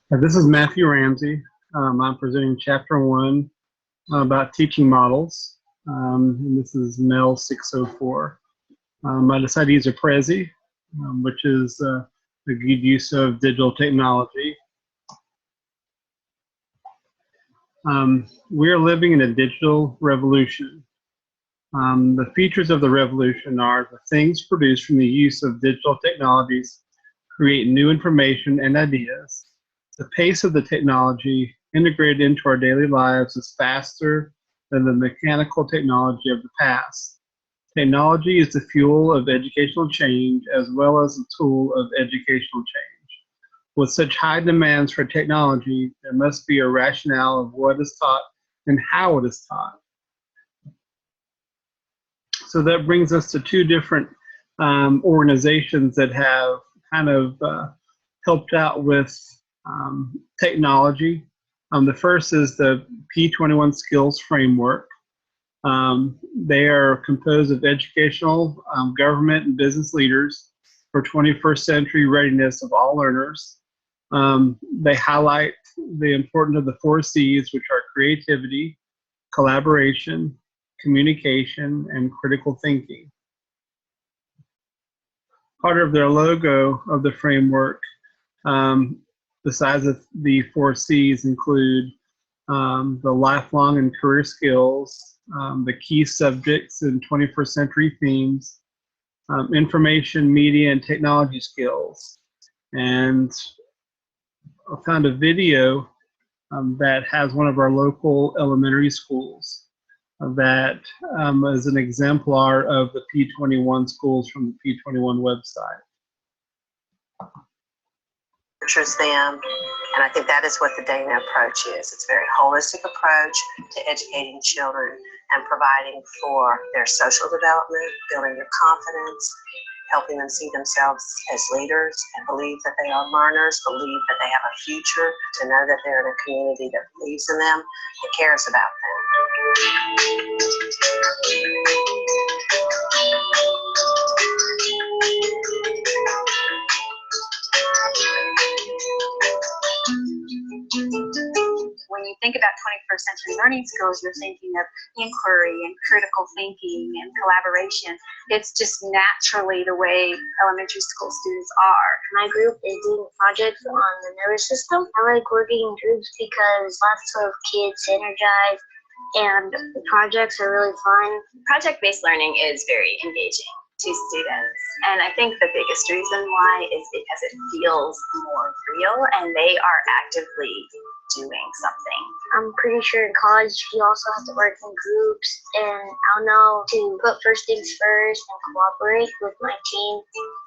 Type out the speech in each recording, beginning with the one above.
This is Matthew Ramsey. I'm presenting Chapter 1 about teaching models, and this is MELS 604. I decided to use a Prezi, which is a good use of digital technology. We are living in a digital revolution. The features of the revolution are the things produced from the use of digital technologies create new information and ideas. The pace of the technology integrated into our daily lives is faster than the mechanical technology of the past. Technology is the fuel of educational change as well as a tool of educational change. With such high demands for technology, there must be a rationale of what is taught and how it is taught. So that brings us to two different organizations that have kind of helped out with technology. The first is the P21 Skills Framework. They are composed of educational, government, and business leaders for 21st century readiness of all learners. They highlight the importance of the 4 C's, which are creativity, collaboration, communication, and critical thinking. Part of their logo of the framework, besides the 4 C's, include the lifelong and career skills, the key subjects in 21st century themes, information, media, and technology skills. And I found a video that has one of our local elementary schools that is an exemplar of the P21 schools from the P21 website. Nurtures them, and I think that is what the Dana approach is. It's a very holistic approach to educating children and providing for their social development, building their confidence, helping them see themselves as leaders and believe that they are learners, believe that they have a future, to know that they're in a community that believes in them, that cares about them. When you think about 21st century learning skills, you're thinking of inquiry and critical thinking and collaboration. It's just naturally the way elementary school students are. My group is doing projects on the nervous system. I like working in groups because lots of kids synergize and the projects are really fun. Project-based learning is very engaging to students, and I think the biggest reason why is because it feels more real and they are actively doing something. I'm pretty sure in college you also have to work in groups, and I'll know to put first things first and cooperate with my team.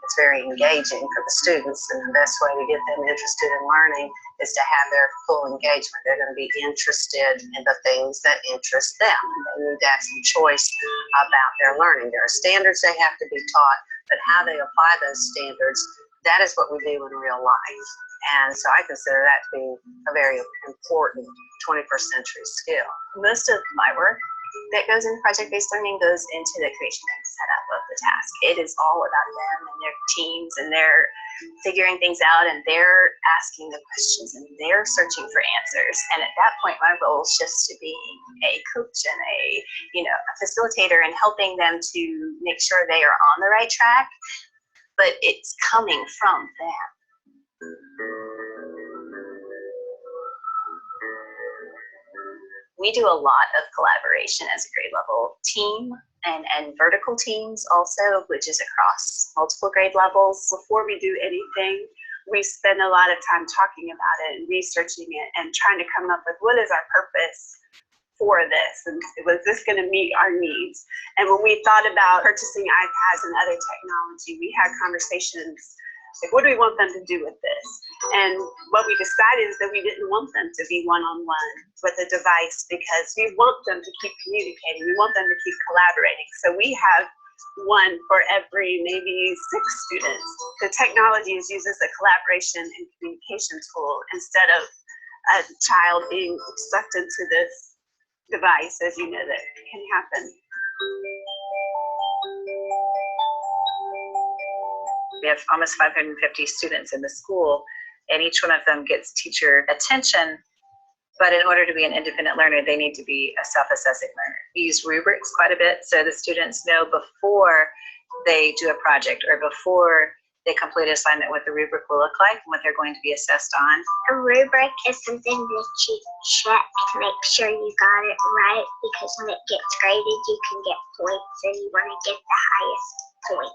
It's very engaging for the students, and the best way to get them interested in learning is to have their full engagement. They're going to be interested in the things that interest them. They need to have some choice about their learning. There are standards they have to be taught, but how they apply those standards, that is what we do in real life. And so I consider that to be a very important 21st century skill. Most of my work that goes into project-based learning goes into the creation and setup of the task. It is all about them and their teams, and they're figuring things out, and they're asking the questions, and they're searching for answers. And at that point, my role shifts to being a coach and a facilitator, and helping them to make sure they are on the right track, but it's coming from them. We do a lot of collaboration as a grade level team and vertical teams also, which is across multiple grade levels. Before we do anything, we spend a lot of time talking about it and researching it and trying to come up with what is our purpose for this, and was this going to meet our needs? And when we thought about purchasing iPads and other technology, we had conversations like, what do we want them to do with this? And what we decided is that we didn't want them to be one-on-one with a device, because we want them to keep communicating. We want them to keep collaborating. So we have one for every maybe 6 students. The technology is used as a collaboration and communication tool instead of a child being sucked into this device, as you know, that can happen. We have almost 550 students in the school, and each one of them gets teacher attention. But in order to be an independent learner, they need to be a self-assessing learner. We use rubrics quite a bit, so the students know before they do a project or before they complete an assignment what the rubric will look like and what they're going to be assessed on. A rubric is something that you check to make sure you got it right, because when it gets graded, you can get points, and you want to get the highest point.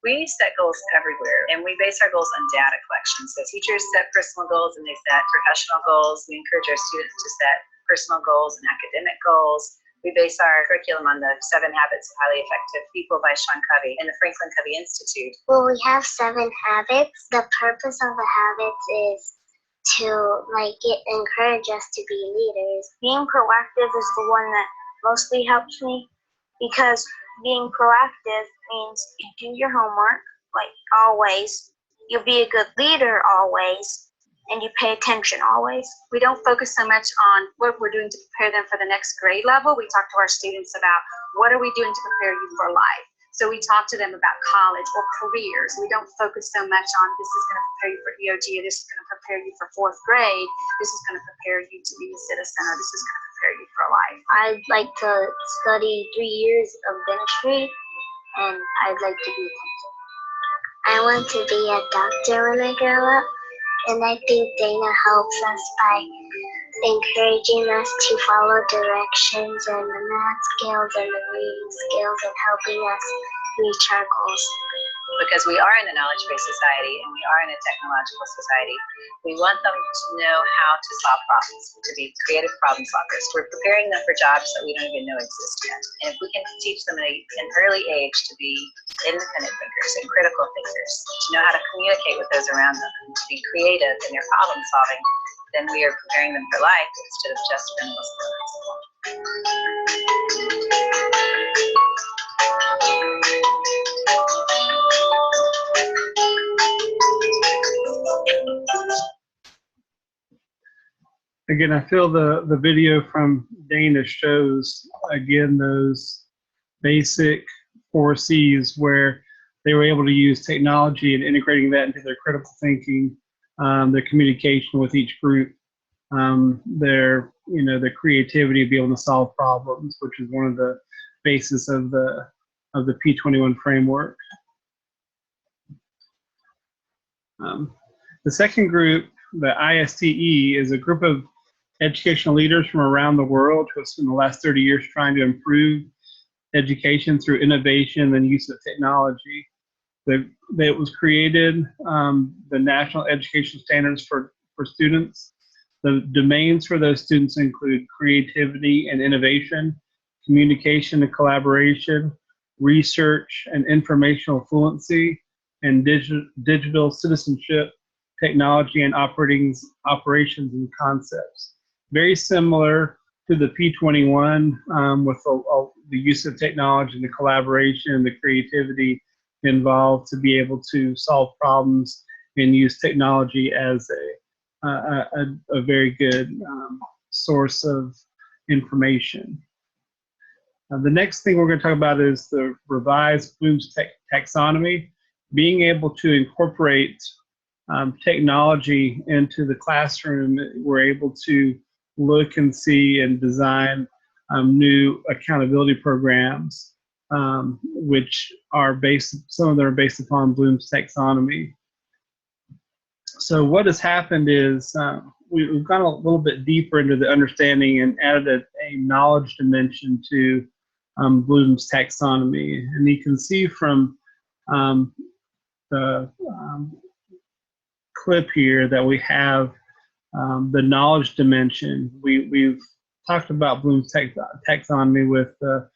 We set goals everywhere, and we base our goals on data collection. So teachers set personal goals and they set professional goals. We encourage our students to set personal goals and academic goals. We base our curriculum on the 7 Habits of Highly Effective People by Sean Covey and the Franklin Covey Institute. Well, we have 7 habits. The purpose of the habits is to encourage us to be leaders. Being proactive is the one that mostly helps me, because being proactive means you do your homework, always. You'll be a good leader always, and you pay attention always. We don't focus so much on what we're doing to prepare them for the next grade level. We talk to our students about what are we doing to prepare you for life. So we talk to them about college or careers. We don't focus so much on this is going to prepare you for EOG, or this is going to prepare you for 4th grade. This is going to prepare you to be a citizen, or this is going to prepare you for life. I'd like to study 3 years of dentistry, and I'd like to be a teacher. I want to be a doctor when I grow up, and I think Dana helps us by encouraging us to follow directions and the math skills and the reading skills, and helping us reach our goals. Because we are in a knowledge-based society and we are in a technological society, we want them to know how to solve problems, to be creative problem solvers. We're preparing them for jobs that we don't even know exist yet. And if we can teach them at an early age to be independent thinkers and critical thinkers, to know how to communicate with those around them, and to be creative in their problem solving, then we are preparing them for life instead of just mental skills. Again, I feel the video from Dana shows, again, those basic 4 C's where they were able to use technology and integrating that into their critical thinking, their communication with each group, their creativity to be able to solve problems, which is one of the basis of the P21 framework. The second group, the ISTE, is a group of educational leaders from around the world who have spent the last 30 years trying to improve education through innovation and use of technology. It was created, the national education standards for students. The domains for those students include creativity and innovation, communication and collaboration, research and informational fluency, and digital citizenship, technology and operations and concepts. Very similar to the P21 with the use of technology and the collaboration and the creativity involved to be able to solve problems and use technology as a very good source of information. The next thing we're going to talk about is the revised Bloom's taxonomy. Being able to incorporate technology into the classroom, we're able to look and see and design new accountability programs, which are some of them are based upon Bloom's taxonomy. So what has happened is we've gone a little bit deeper into the understanding and added a knowledge dimension to Bloom's taxonomy. And you can see from the clip here that we have the knowledge dimension. We've talked about Bloom's taxonomy with the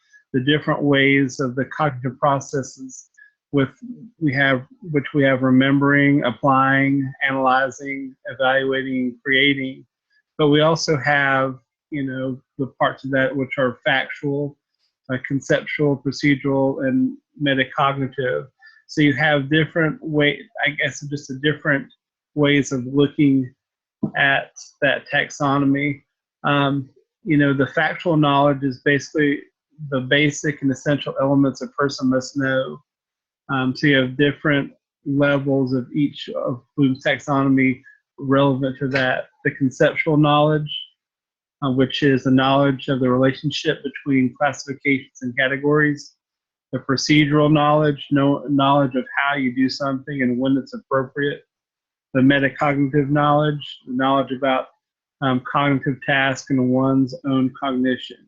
different ways of the cognitive processes which we have remembering, applying, analyzing, evaluating, creating. But we also have, the parts of that which are factual, conceptual, procedural, and metacognitive. So you have different different ways of looking at that taxonomy. The factual knowledge is basically the basic and essential elements a person must know. So you have different levels of each of Bloom's taxonomy relevant to that. The conceptual knowledge, which is the knowledge of the relationship between classifications and categories. The procedural knowledge, knowledge of how you do something and when it's appropriate. The metacognitive knowledge, the knowledge about cognitive tasks and one's own cognition.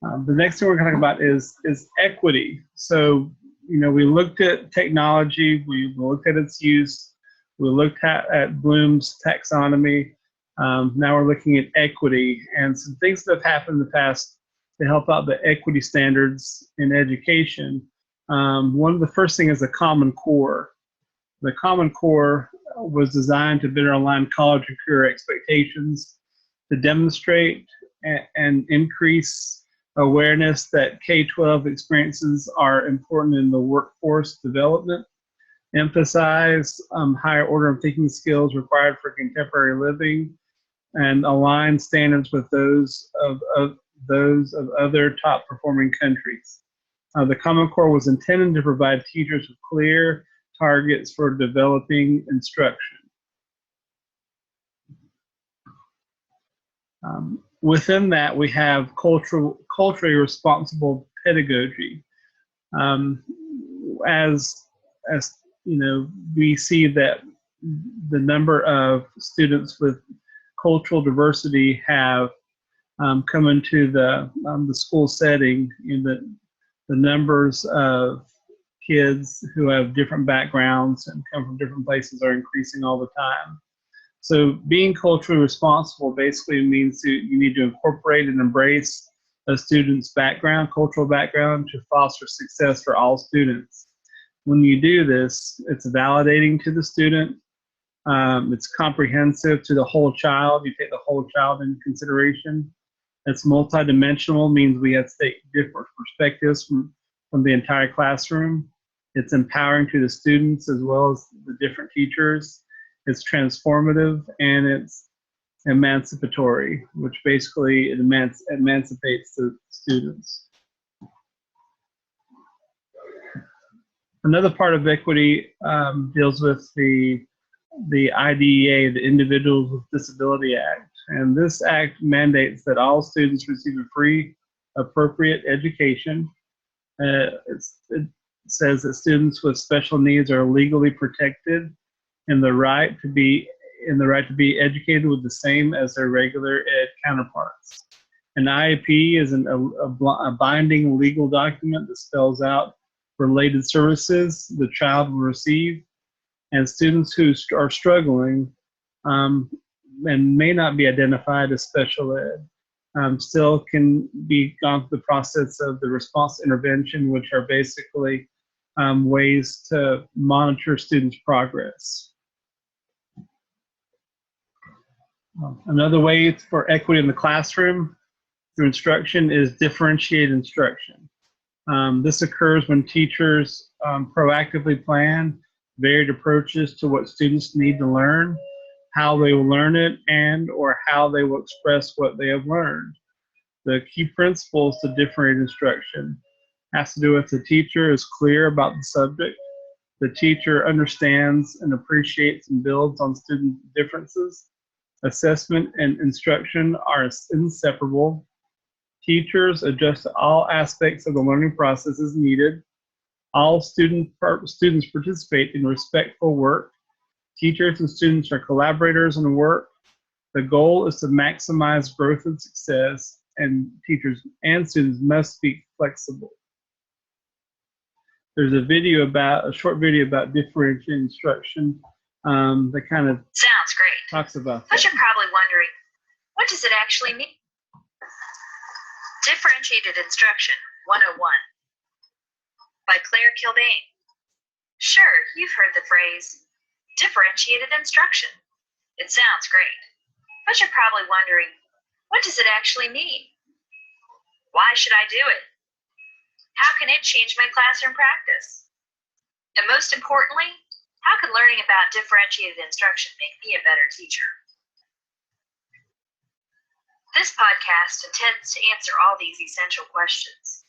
The next thing we're going to talk about is equity. So, we looked at technology, we looked at its use, we looked at Bloom's taxonomy. Now we're looking at equity and some things that have happened in the past to help out the equity standards in education. One of the first things is a Common Core. The Common Core was designed to better align college and career expectations, to demonstrate and increase awareness that K-12 experiences are important in the workforce development, emphasize higher order of thinking skills required for contemporary living, and align standards with those of other top performing countries. The Common Core was intended to provide teachers with clear targets for developing instruction. Within that, we have culturally responsible pedagogy. As we see that the number of students with cultural diversity have come into the school setting, in the numbers of kids who have different backgrounds and come from different places are increasing all the time. So being culturally responsible basically means you need to incorporate and embrace a student's background, cultural background, to foster success for all students. When you do this, it's validating to the student. It's comprehensive to the whole child. You take the whole child into consideration. It's multidimensional, means we have to take different perspectives from the entire classroom. It's empowering to the students as well as the different teachers. It's transformative, and it's emancipatory, which basically it emancipates the students. Another part of equity deals with the IDEA, the Individuals with Disability Act. And this act mandates that all students receive a free, appropriate education. It says that students with special needs are legally protected in the right to be educated with the same as their regular ed counterparts. An IEP is a binding legal document that spells out related services the child will receive, and students who are struggling and may not be identified as special ed still can be gone through the process of the response intervention, which are basically ways to monitor students' progress. Another way for equity in the classroom through instruction is differentiated instruction. This occurs when teachers proactively plan varied approaches to what students need to learn, how they will learn it, and/or how they will express what they have learned. The key principles to differentiated instruction has to do with the teacher is clear about the subject, the teacher understands and appreciates and builds on student differences, assessment and instruction are inseparable, teachers adjust to all aspects of the learning process as needed, all students participate in respectful work, teachers and students are collaborators in work, the goal is to maximize growth and success, and teachers and students must be flexible. There's a short video about differentiated instruction that kind of sounds great. Talks about But you're probably wondering, what does it actually mean? Differentiated Instruction 101 by Claire Kilbane. Sure, you've heard the phrase, differentiated instruction. It sounds great, but you're probably wondering, what does it actually mean? Why should I do it? How can it change my classroom practice? And most importantly, how can learning about differentiated instruction make me a better teacher? This podcast intends to answer all these essential questions.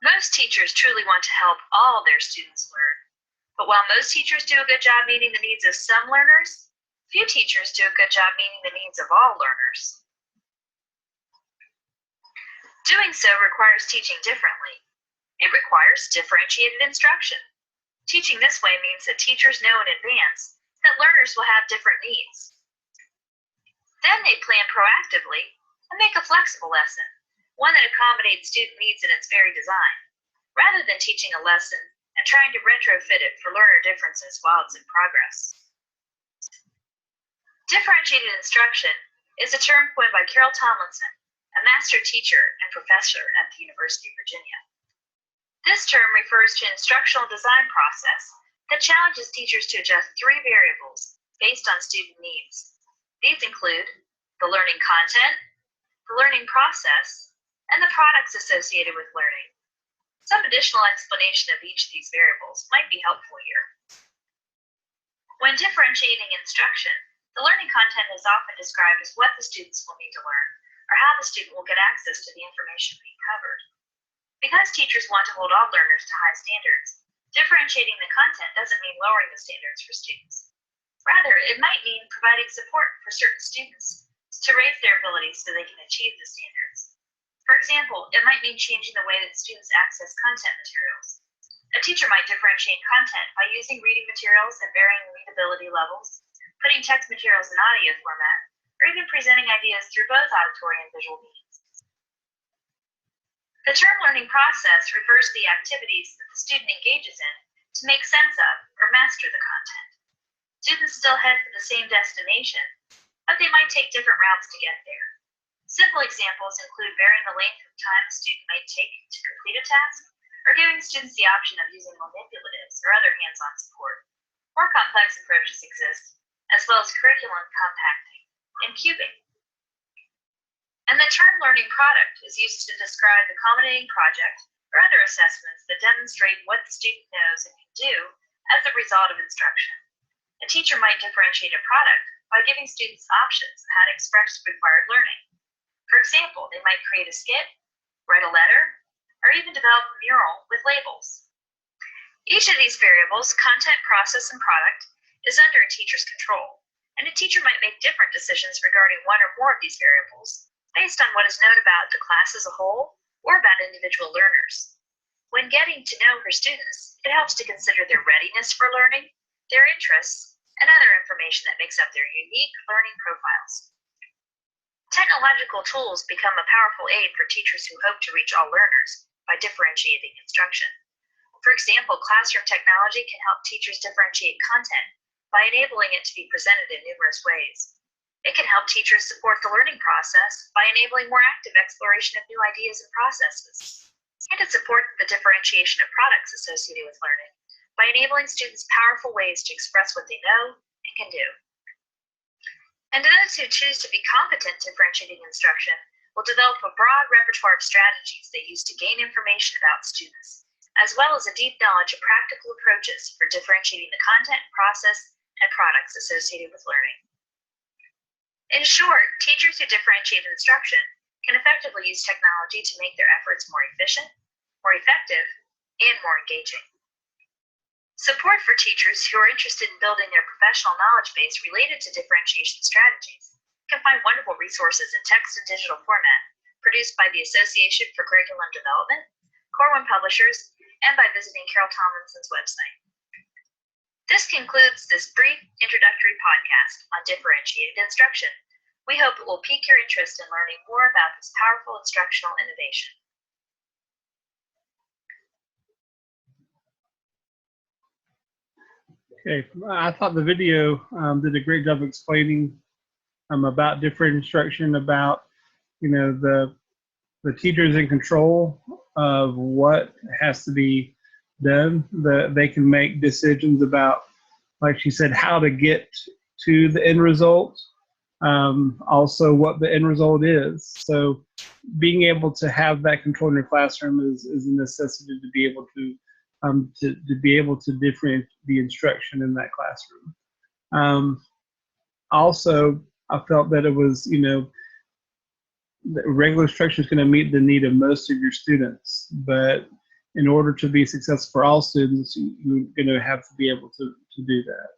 Most teachers truly want to help all their students learn, but while most teachers do a good job meeting the needs of some learners, few teachers do a good job meeting the needs of all learners. Doing so requires teaching differently. It requires differentiated instruction. Teaching this way means that teachers know in advance that learners will have different needs. Then they plan proactively and make a flexible lesson, one that accommodates student needs in its very design, rather than teaching a lesson and trying to retrofit it for learner differences while it's in progress. Differentiated instruction is a term coined by Carol Tomlinson, a master teacher and professor at the University of Virginia. This term refers to an instructional design process that challenges teachers to adjust 3 variables based on student needs. These include the learning content, the learning process, and the products associated with learning. Some additional explanation of each of these variables might be helpful here. When differentiating instruction, the learning content is often described as what the students will need to learn, or how the student will get access to the information being covered. Because teachers want to hold all learners to high standards, differentiating the content doesn't mean lowering the standards for students. Rather, it might mean providing support for certain students to raise their abilities so they can achieve the standards. For example, it might mean changing the way that students access content materials. A teacher might differentiate content by using reading materials at varying readability levels, putting text materials in audio format, or even presenting ideas through both auditory and visual means. The term learning process refers to the activities that the student engages in to make sense of or master the content. Students still head for the same destination, but they might take different routes to get there. Simple examples include varying the length of time a student might take to complete a task, or giving students the option of using manipulatives or other hands-on support. More complex approaches exist, as well as curriculum compacting and cubing. And the term learning product is used to describe the culminating project or other assessments that demonstrate what the student knows and can do as a result of instruction. A teacher might differentiate a product by giving students options on how to express required learning. For example, they might create a skit, write a letter, or even develop a mural with labels. Each of these variables, content, process, and product, is under a teacher's control, and a teacher might make different decisions regarding one or more of these variables based on what is known about the class as a whole or about individual learners. When getting to know her students, it helps to consider their readiness for learning, their interests, and other information that makes up their unique learning profiles. Technological tools become a powerful aid for teachers who hope to reach all learners by differentiating instruction. For example, classroom technology can help teachers differentiate content by enabling it to be presented in numerous ways. It can help teachers support the learning process by enabling more active exploration of new ideas and processes. And it supports the differentiation of products associated with learning by enabling students powerful ways to express what they know and can do. And those who choose to be competent differentiating instruction will develop a broad repertoire of strategies they use to gain information about students, as well as a deep knowledge of practical approaches for differentiating the content, process, and products associated with learning. In short, teachers who differentiate instruction can effectively use technology to make their efforts more efficient, more effective, and more engaging. Support for teachers who are interested in building their professional knowledge base related to differentiation strategies can find wonderful resources in text and digital format produced by the Association for Curriculum Development, Corwin Publishers, and by visiting Carol Tomlinson's website. This concludes this brief introductory podcast on differentiated instruction. We hope it will pique your interest in learning more about this powerful instructional innovation. Okay, I thought the video did a great job explaining about different instruction, about the teachers in control of what has to be done. They can make decisions about, like she said, how to get to the end result. Also, what the end result is. So, being able to have that control in your classroom is a necessity to be able to be able to differentiate the instruction in that classroom. Also, I felt that it was, the regular instruction is going to meet the need of most of your students, but in order to be successful for all students, you're going to have to be able to do that.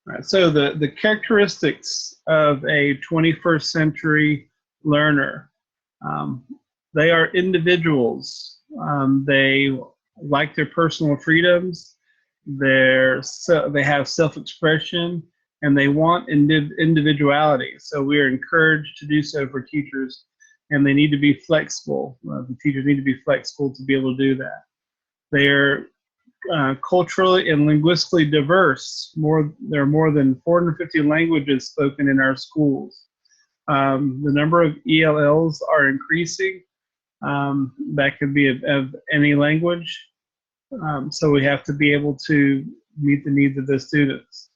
All right, so the characteristics of a 21st century learner, they are individuals. They like their personal freedoms. They have self-expression, and they want individuality. So we are encouraged to do so for teachers, and they need to be flexible. The teachers need to be flexible to be able to do that. They are culturally and linguistically diverse. There are more than 450 languages spoken in our schools. The number of ELLs are increasing. That could be of any language. So we have to be able to meet the needs of the students.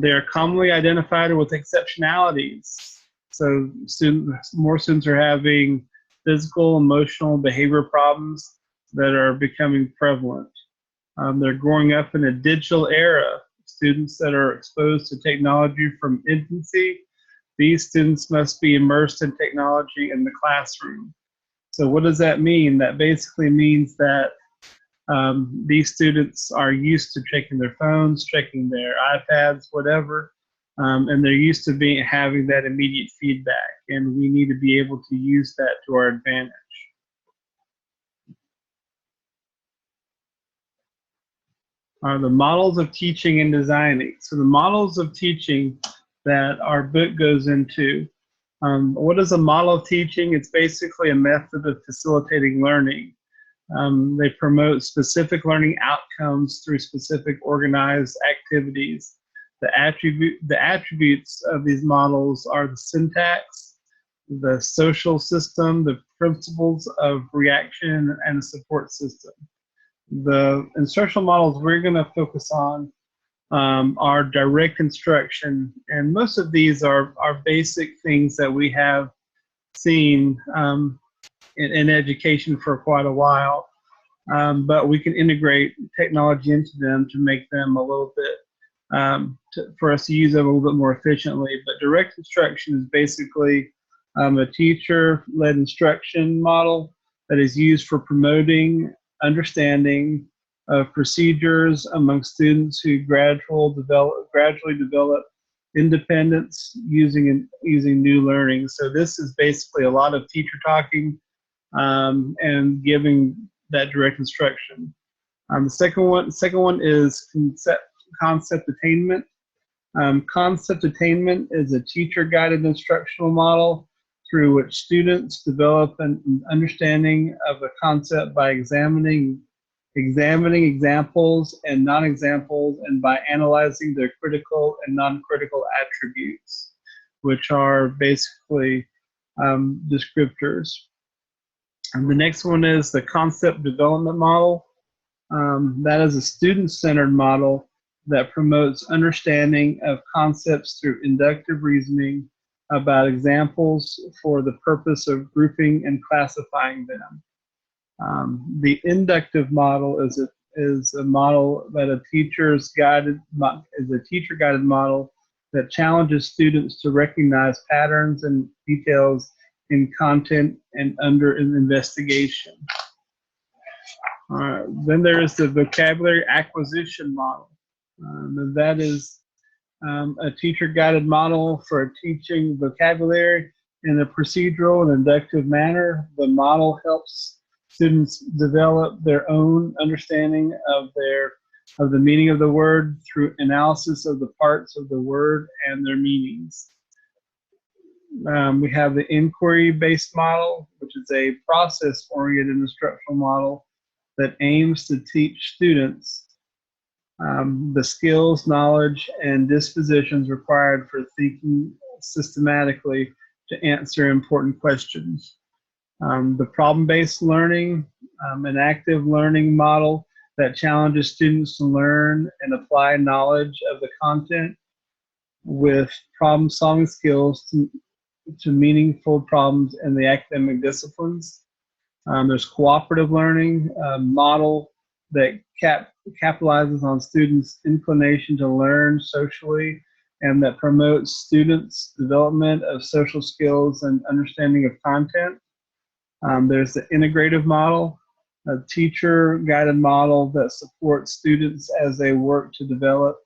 They are commonly identified with exceptionalities. So more students are having physical, emotional, behavioral problems that are becoming prevalent. They're growing up in a digital era. Students that are exposed to technology from infancy, these students must be immersed in technology in the classroom. So what does that mean? That basically means that these students are used to checking their phones, checking their iPads, whatever, and they're used to having that immediate feedback, and we need to be able to use that to our advantage. Are the models of teaching and designing. So the models of teaching that our book goes into. What is a model of teaching? It's basically a method of facilitating learning. They promote specific learning outcomes through specific organized activities. The attributes of these models are the syntax, the social system, the principles of reaction, and the support system. The instructional models we're going to focus on are direct instruction, and most of these are basic things that we have seen in education for quite a while, but we can integrate technology into them to make them a little bit, for us to use them a little bit more efficiently. But direct instruction is basically a teacher-led instruction model that is used for promoting understanding of procedures among students who gradually develop independence using new learning. So this is basically a lot of teacher talking and giving that direct instruction. The second one is concept attainment. Concept attainment is a teacher-guided instructional model through which students develop an understanding of a concept by examining examples and non-examples, and by analyzing their critical and non-critical attributes, which are basically descriptors. And the next one is the concept development model. That is a student-centered model that promotes understanding of concepts through inductive reasoning about examples for the purpose of grouping and classifying them. The inductive model is a model that is a teacher-guided model that challenges students to recognize patterns and details in content and under an investigation. Then there is the vocabulary acquisition model. That is a teacher-guided model for teaching vocabulary in a procedural and inductive manner. The model helps students develop their own understanding of the meaning of the word through analysis of the parts of the word and their meanings. We have the inquiry-based model, which is a process-oriented instructional model that aims to teach students the skills, knowledge, and dispositions required for thinking systematically to answer important questions. The problem-based learning, an active learning model that challenges students to learn and apply knowledge of the content with problem-solving skills to meaningful problems in the academic disciplines. There's cooperative learning, a model that capitalizes on students' inclination to learn socially and that promotes students' development of social skills and understanding of content. There's the integrative model, a teacher-guided model that supports students as they work to develop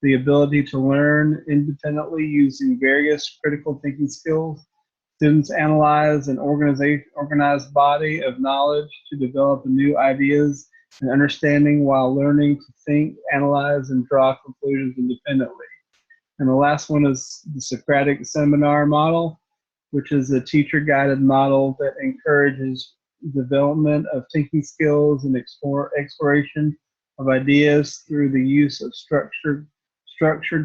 the ability to learn independently using various critical thinking skills. Students analyze an organized body of knowledge to develop new ideas and understanding while learning to think, analyze, and draw conclusions independently. And the last one is the Socratic seminar model, which is a teacher-guided model that encourages development of thinking skills and exploration of ideas through the use of structured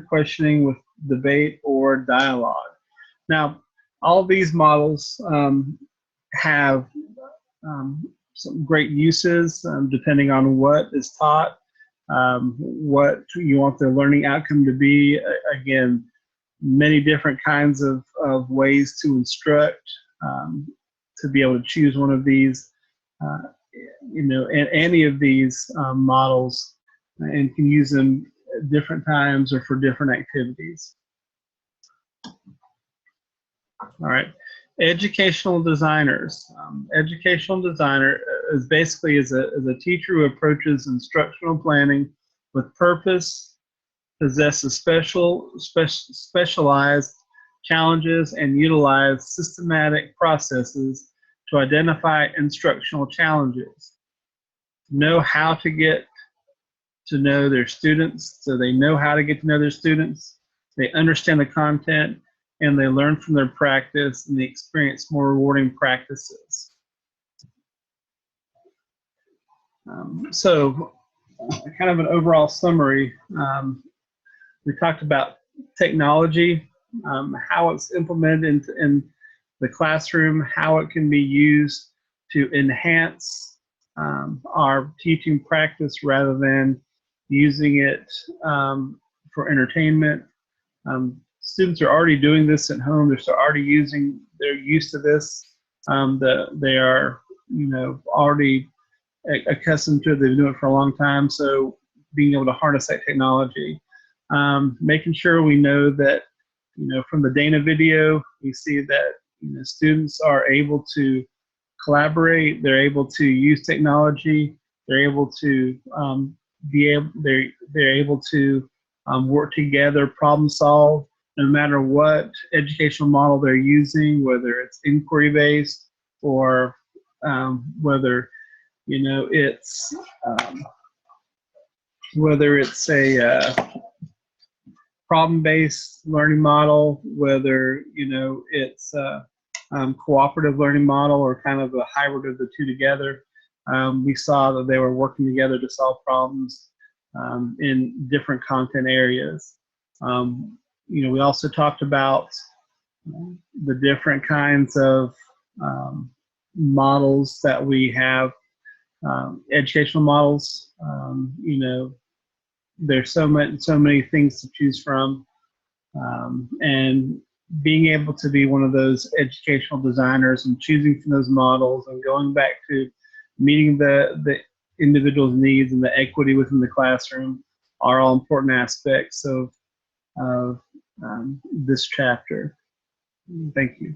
questioning with debate or dialogue. Now, all these models have some great uses depending on what is taught, what you want the learning outcome to be. Again, many different kinds of ways to instruct, to be able to choose one of these, and any of these models, and can use them at different times or for different activities. All right, educational designers. Educational designer is basically is a teacher who approaches instructional planning with purpose, possesses specialized challenges, and utilize systematic processes to identify instructional challenges. Know how to get to know their students, so they know how to get to know their students, they understand the content, and they learn from their practice, and they experience more rewarding practices. So kind of an overall summary. We talked about technology, how it's implemented in the classroom, how it can be used to enhance our teaching practice rather than using it for entertainment. Students are already doing this at home. They're used to this. They are, already accustomed to it. They've been doing it for a long time. So being able to harness that technology, making sure we know that, from the Dana video, we see that, students are able to collaborate. They're able to use technology. They're able to they're able to work together, problem solve, no matter what educational model they're using, whether it's inquiry-based or whether it's a problem-based learning model, whether it's a cooperative learning model or kind of a hybrid of the two together. We saw that they were working together to solve problems in different content areas. We also talked about the different kinds of models that we have, educational models. There's so many things to choose from, and being able to be one of those educational designers and choosing from those models and going back to meeting the individual's needs and the equity within the classroom are all important aspects of this chapter. Thank you.